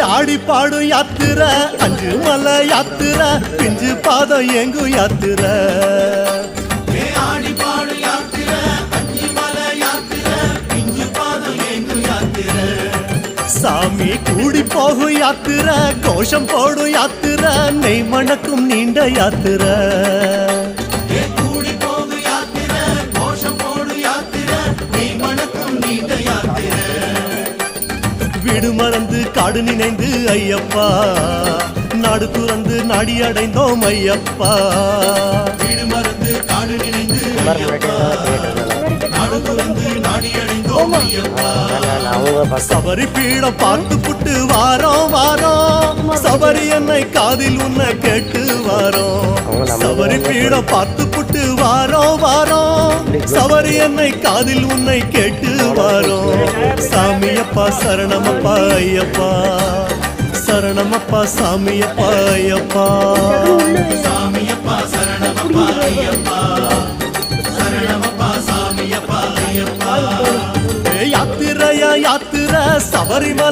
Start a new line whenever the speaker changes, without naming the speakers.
ஆடி பாடும் யாத்திர அஞ்சு மலை யாத்திர பிஞ்சு பாதம் எங்கும் யாத்திர ஆடி பாடும் யாத்திர அஞ்சு மலை யாத்திர பிஞ்சு பாதம் எங்கும் யாத்திர சாமி கூடி போகும் யாத்திர கோஷம் போடும் யாத்திர நெய் மணக்கும் நீண்ட யாத்திர கூடி போகும் யாத்திர கோஷம் போடும் யாத்திர நெய் மணக்கும் நீண்ட யாத்திர வீடு மறந்து காடு நினைந்து ஐயப்பா நாடு துறந்து நாடி அடைந்தோம் ஐயப்பா வீடு மறந்து காடு நினைந்து நாடு துறந்து நாடி அடைந்தோம் ஐயப்பா சபரி பீடம் பார்த்து புட்டு வாரோம் வாரோம் சபரி என்னை காதில் உன்னை கேட்டு வாரோம் சபரி பீடம் பார்த்து புட்டு வாரோம் வாரோம் சபரி என்னை காதில் உன்னை கேட்டு வாரோம் சாமியப்பா சரணமப்பா ஐயப்பா சரணமப்பா சாமியப்பா ஐயப்பா சாமியப்பா சரணமப்பா ஐயப்பா சரணமப்பா சாமியப்பா ஐயப்பா யாத்திரையா யாத்திரை சபரிமலை